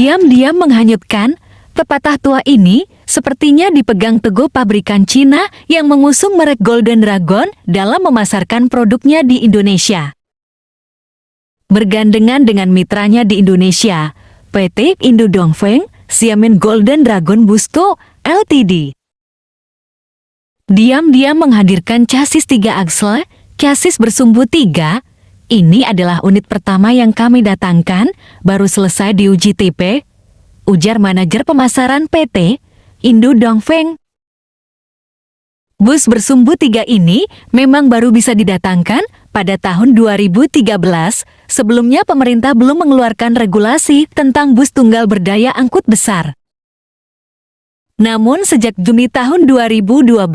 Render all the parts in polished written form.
diam-diam menghanyutkan. Pepatah tua ini sepertinya dipegang teguh pabrikan Cina yang mengusung merek Golden Dragon dalam memasarkan produknya di Indonesia. Bergandengan dengan mitranya di Indonesia, PT Indo Dongfeng Xiamen Golden Dragon Busto Ltd. Diam-diam menghadirkan chassis 3 aksel, chassis bersumbu 3. Ini adalah unit pertama yang kami datangkan, baru selesai diuji TP, ujar manajer pemasaran PT Indo Dongfeng. Bus bersumbu 3 ini memang baru bisa didatangkan pada tahun 2013, sebelumnya pemerintah belum mengeluarkan regulasi tentang bus tunggal berdaya angkut besar. Namun sejak Juni tahun 2012,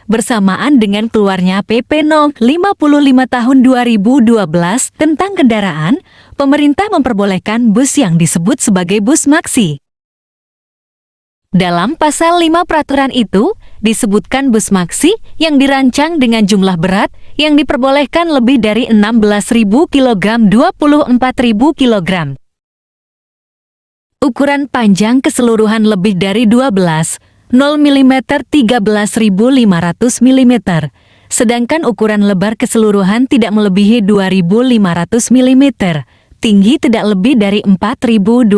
bersamaan dengan keluarnya PP No. 55 tahun 2012 tentang kendaraan, pemerintah memperbolehkan bus yang disebut sebagai bus maksi. Dalam pasal 5 peraturan itu, disebutkan bus maksi yang dirancang dengan jumlah berat yang diperbolehkan lebih dari 16.000 kg 24.000 kg. Ukuran panjang keseluruhan lebih dari 12, 0 mm 13.500 mm, sedangkan ukuran lebar keseluruhan tidak melebihi 2.500 mm, tinggi tidak lebih dari 4.200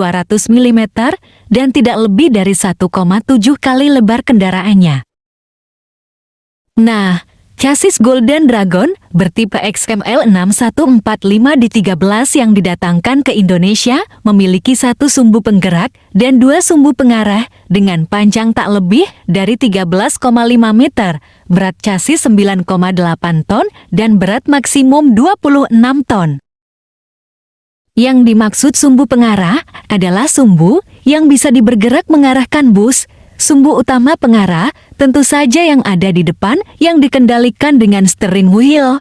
mm, dan tidak lebih dari 1,7 kali lebar kendaraannya. Nah, chassis Golden Dragon bertipe XML 6145 di 13 yang didatangkan ke Indonesia memiliki 1 sumbu penggerak dan 2 sumbu pengarah dengan panjang tak lebih dari 13,5 meter, berat chassis 9,8 ton, dan berat maksimum 26 ton. Yang dimaksud sumbu pengarah adalah sumbu yang bisa bergerak mengarahkan bus. Sumbu utama pengarah tentu saja yang ada di depan yang dikendalikan dengan steering wheel.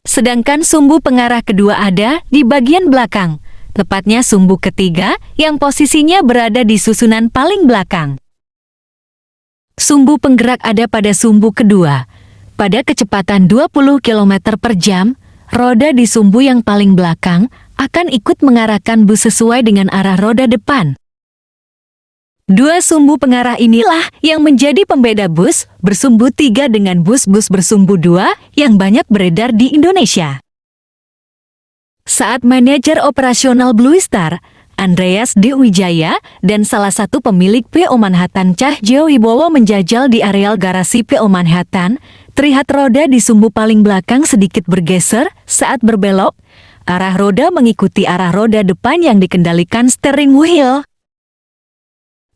Sedangkan sumbu pengarah kedua ada di bagian belakang, tepatnya sumbu ketiga yang posisinya berada di susunan paling belakang. Sumbu penggerak ada pada sumbu kedua. Pada kecepatan 20 km per jam, roda di sumbu yang paling belakang akan ikut mengarahkan bus sesuai dengan arah roda depan. 2 sumbu pengarah inilah yang menjadi pembeda bus bersumbu 3 dengan bus-bus bersumbu 2 yang banyak beredar di Indonesia. Saat manajer operasional Blue Star, Andreas D. Wijaya, dan salah satu pemilik PO Manhattan Cahyo Wibowo menjajal di areal garasi PO Manhattan, terlihat roda di sumbu paling belakang sedikit bergeser saat berbelok. Arah roda mengikuti arah roda depan yang dikendalikan steering wheel.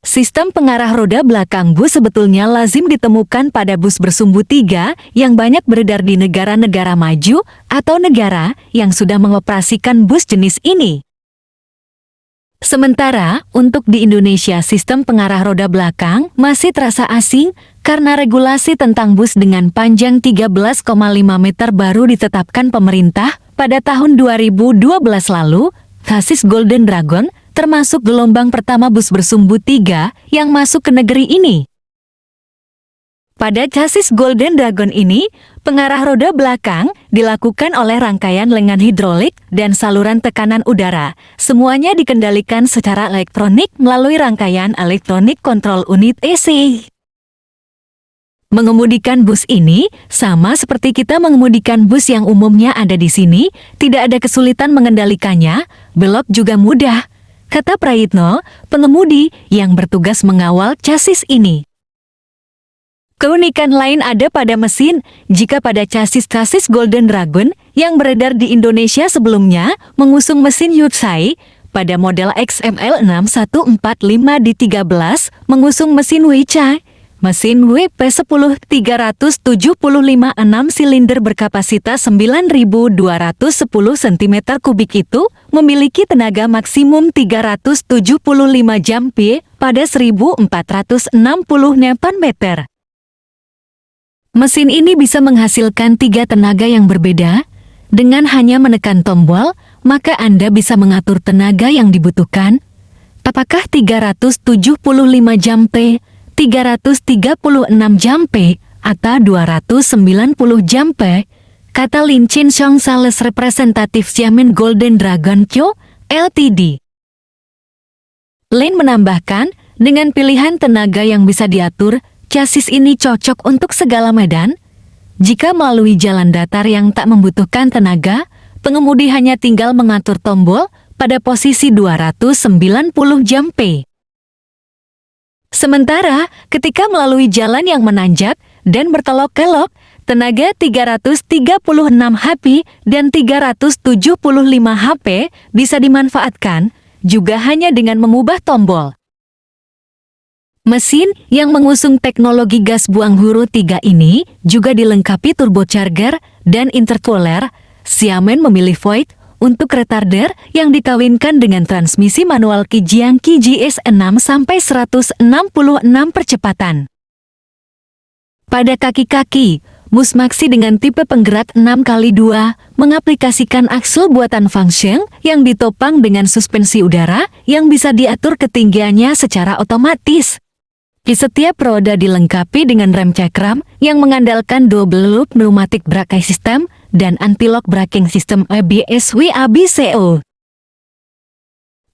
Sistem pengarah roda belakang bus sebetulnya lazim ditemukan pada bus bersumbu 3 yang banyak beredar di negara-negara maju atau negara yang sudah mengoperasikan bus jenis ini. Sementara, untuk di Indonesia sistem pengarah roda belakang masih terasa asing karena regulasi tentang bus dengan panjang 13,5 meter baru ditetapkan pemerintah pada tahun 2012 lalu. Chassis Golden Dragon termasuk gelombang pertama bus bersumbu 3 yang masuk ke negeri ini. Pada chassis Golden Dragon ini, pengarah roda belakang dilakukan oleh rangkaian lengan hidrolik dan saluran tekanan udara. Semuanya dikendalikan secara elektronik melalui rangkaian elektronik kontrol unit AC. Mengemudikan bus ini sama seperti kita mengemudikan bus yang umumnya ada di sini, tidak ada kesulitan mengendalikannya, belok juga mudah, kata Prayitno, pengemudi yang bertugas mengawal chassis ini. Keunikan lain ada pada mesin. Jika pada chassis Golden Dragon yang beredar di Indonesia sebelumnya mengusung mesin Yutsai, pada model XML 6145 di 13 mengusung mesin Weichai. Mesin WP10 375 6 silinder berkapasitas 9.210 cm3 itu memiliki tenaga maksimum 375 jam-P pada 1.460 Nm. Mesin ini bisa menghasilkan 3 tenaga yang berbeda. Dengan hanya menekan tombol, maka Anda bisa mengatur tenaga yang dibutuhkan. Apakah 375 jam-P, 336 jam-P, atau 290 jam-P, kata Lin Chin Song, sales representatif Xiamen Golden Dragon Co. Ltd. Lin menambahkan, dengan pilihan tenaga yang bisa diatur, chassis ini cocok untuk segala medan. Jika melalui jalan datar yang tak membutuhkan tenaga, pengemudi hanya tinggal mengatur tombol pada posisi 290 jam P. Sementara, ketika melalui jalan yang menanjak dan berkelok-kelok, tenaga 336 HP dan 375 HP bisa dimanfaatkan, juga hanya dengan mengubah tombol. Mesin yang mengusung teknologi gas buang huru 3 ini juga dilengkapi turbocharger dan intercooler. Xiamen memilih Void untuk retarder yang dikawinkan dengan transmisi manual Kijiangqi GS6 sampai 166 percepatan. Pada kaki-kaki, bus Maxi dengan tipe penggerak 6x2 mengaplikasikan aksel buatan Function yang ditopang dengan suspensi udara yang bisa diatur ketinggiannya secara otomatis. Di setiap roda dilengkapi dengan rem cakram yang mengandalkan double loop pneumatic brake system dan anti-lock braking system ABS WABCO.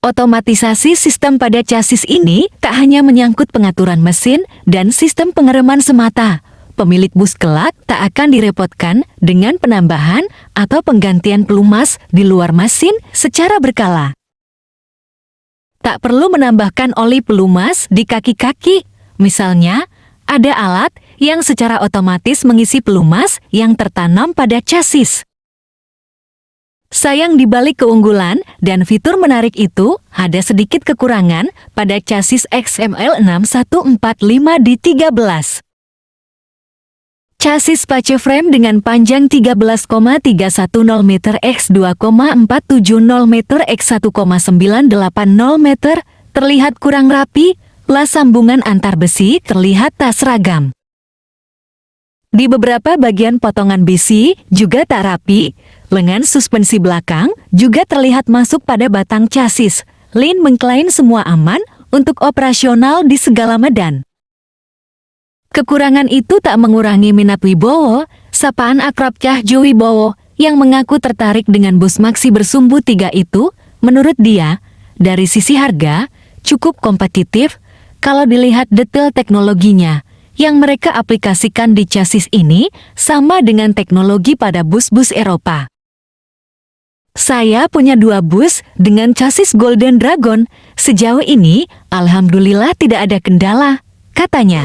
Otomatisasi sistem pada chassis ini tak hanya menyangkut pengaturan mesin dan sistem pengereman semata. Pemilik bus kelak tak akan direpotkan dengan penambahan atau penggantian pelumas di luar mesin secara berkala. Tak perlu menambahkan oli pelumas di kaki-kaki. Misalnya, ada alat yang secara otomatis mengisi pelumas yang tertanam pada chassis. Sayang di balik keunggulan dan fitur menarik itu, ada sedikit kekurangan pada chassis XML6145D13. Chassis pace frame dengan panjang 13,310 meter x 2,470 meter x 1,980 meter terlihat kurang rapi. Las sambungan antar besi terlihat tak seragam. Di beberapa bagian potongan besi juga tak rapi. Lengan suspensi belakang juga terlihat masuk pada batang chassis. Lin mengklaim semua aman untuk operasional di segala medan. Kekurangan itu tak mengurangi minat Wibowo, sapaan akrab Cahjo Wibowo, yang mengaku tertarik dengan bus Maxi bersumbu 3 itu. Menurut dia, dari sisi harga, cukup kompetitif. Kalau dilihat detail teknologinya, yang mereka aplikasikan di chassis ini sama dengan teknologi pada bus-bus Eropa. Saya punya 2 bus dengan chassis Golden Dragon. Sejauh ini, alhamdulillah tidak ada kendala, katanya.